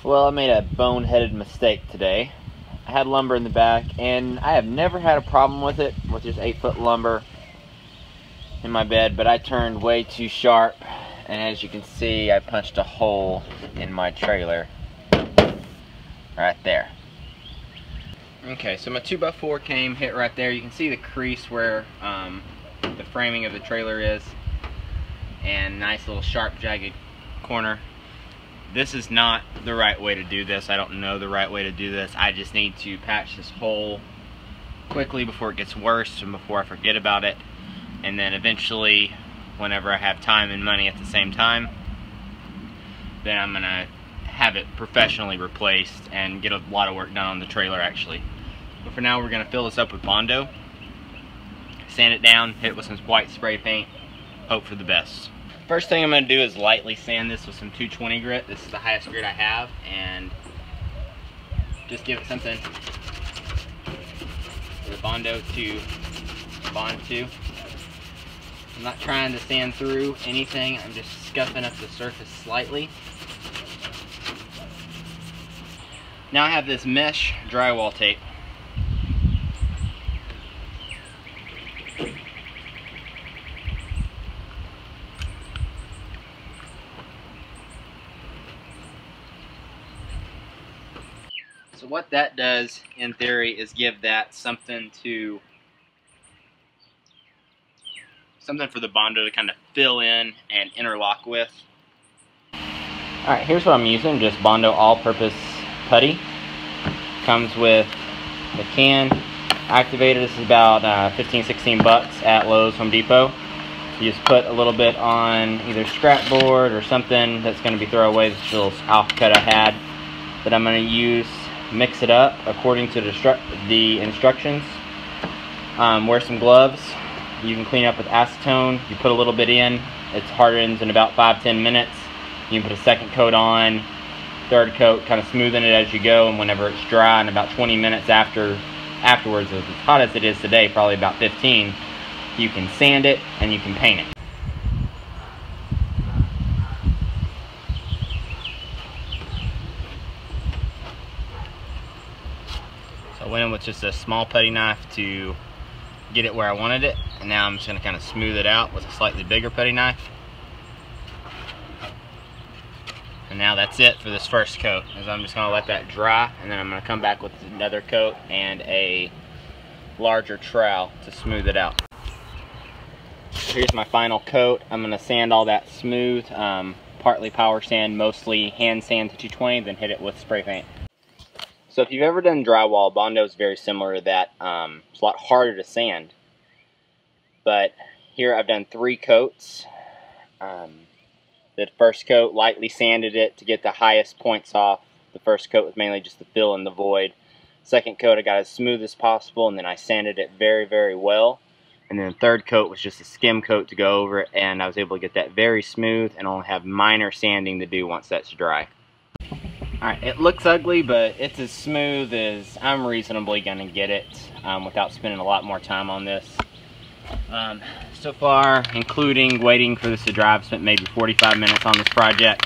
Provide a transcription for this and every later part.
Well, I made a boneheaded mistake today. I had lumber in the back, and I have never had a problem with it, with just 8-foot lumber in my bed, but I turned way too sharp, and as you can see, I punched a hole in my trailer right there. Okay, so my 2x4 came, hit right there. You can see the crease where the framing of the trailer is, and nice little sharp, jagged corner. This is not the right way to do this. I don't know the right way to do this. I just need to patch this hole quickly before it gets worse and before I forget about it. And then eventually, whenever I have time and money at the same time, then I'm gonna have it professionally replaced and get a lot of work done on the trailer actually. But for now, we're gonna fill this up with Bondo, sand it down, hit it with some white spray paint, hope for the best. First thing I'm going to do is lightly sand this with some 220 grit. This is the highest grit I have, and just give it something for the Bondo to bond to. I'm not trying to sand through anything, I'm just scuffing up the surface slightly. Now I have this mesh drywall tape. So what that does, in theory, is give that something for the Bondo to kind of fill in and interlock with. Alright, here's what I'm using, just Bondo all-purpose putty. Comes with the can activator. This is about 15-16 bucks at Lowe's, Home Depot. You just put a little bit on either scrap board or something that's going to be throwaway. This little alpha cut I had that I'm going to use. Mix it up according to the instructions. Wear some gloves. You can clean up with acetone. You put a little bit in, it hardens in about 5-10 minutes. You can put a second coat on, third coat, kind of smoothing it as you go, and whenever it's dry, in about 20 minutes afterwards, as hot as it is today, probably about 15, you can sand it and you can paint it. So I went in with just a small putty knife to get it where I wanted it, and now I'm just going to kind of smooth it out with a slightly bigger putty knife. And now that's it for this first coat, is I'm just going to let that dry, and then I'm going to come back with another coat and a larger trowel to smooth it out. Here's my final coat. I'm going to sand all that smooth, partly power sand, mostly hand sand to 220, then hit it with spray paint. So if you've ever done drywall, Bondo is very similar to that. It's a lot harder to sand. But here I've done 3 coats. The first coat, lightly sanded it to get the highest points off. The first coat was mainly just to fill in the void. Second coat I got as smooth as possible, and then I sanded it very, very well. And then the third coat was just a skim coat to go over it, and I was able to get that very smooth and only have minor sanding to do once that's dry. Alright, it looks ugly, but it's as smooth as I'm reasonably going to get it without spending a lot more time on this. So far, including waiting for this to dry, I've spent maybe 45 minutes on this project,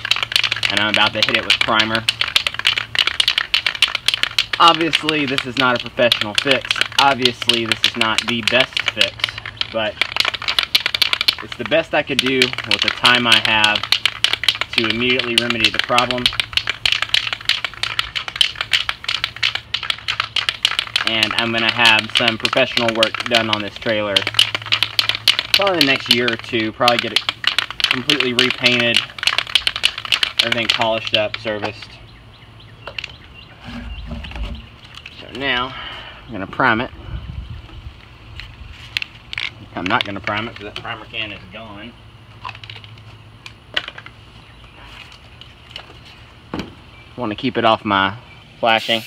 and I'm about to hit it with primer. Obviously, this is not a professional fix. Obviously, this is not the best fix, but it's the best I could do with the time I have to immediately remedy the problem. And I'm going to have some professional work done on this trailer probably the next year or two. Probably get it completely repainted, everything polished up, serviced. So now I'm going to prime it. I'm not going to prime it because that primer can is gone. I want to keep it off my flashing.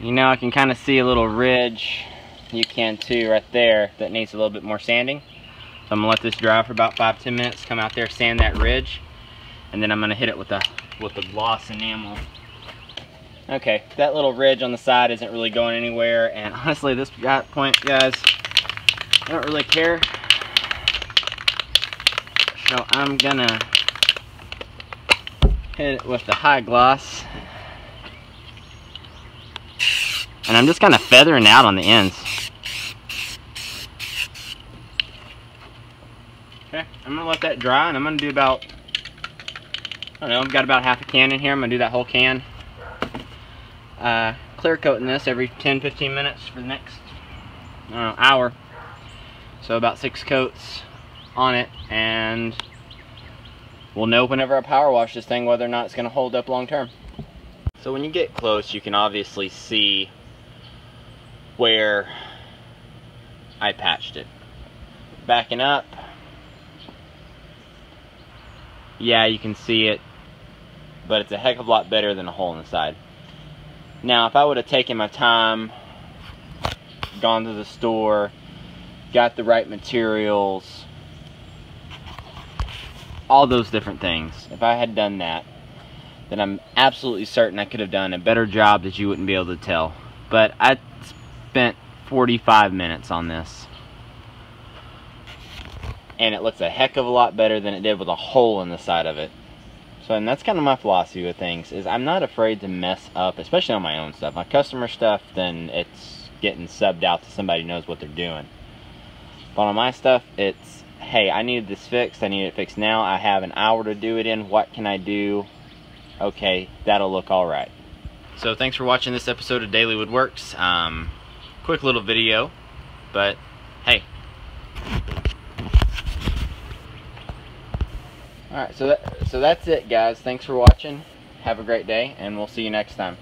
You know, I can kind of see a little ridge you can too right there that needs a little bit more sanding. So I'm gonna let this dry for about 5-10 minutes, come out there, sand that ridge, and then I'm gonna hit it with the gloss enamel. Okay, that little ridge on the side isn't really going anywhere, and honestly, at this point, guys, I don't really care. So I'm gonna hit it with the high gloss. And I'm just kind of feathering out on the ends. Okay, I'm gonna let that dry, and I'm gonna do about, I don't know, I've got about half a can in here. I'm gonna do that whole can. Clear coating this every 10-15 minutes for the next, I don't know, hour. So about 6 coats on it, and we'll know whenever I power wash this thing whether or not it's gonna hold up long term. So when you get close, you can obviously see where I patched it. Backing up, yeah, you can see it, but it's a heck of a lot better than a hole in the side. Now, if I would have taken my time, gone to the store, got the right materials, all those different things, if I had done that, then I'm absolutely certain I could have done a better job that you wouldn't be able to tell. But I spent 45 minutes on this, and it looks a heck of a lot better than it did with a hole in the side of it. So, and that's kind of my philosophy with things, is I'm not afraid to mess up, especially on my own stuff. My customer stuff, then it's getting subbed out to somebody who knows what they're doing. But on my stuff, it's, hey, I needed this fixed, I need it fixed now, I have an hour to do it in, what can I do? Okay, that'll look alright. So thanks for watching this episode of Dailey Woodworks. Quick little video, but hey. Alright, so that's it, guys. Thanks for watching. Have a great day, and we'll see you next time.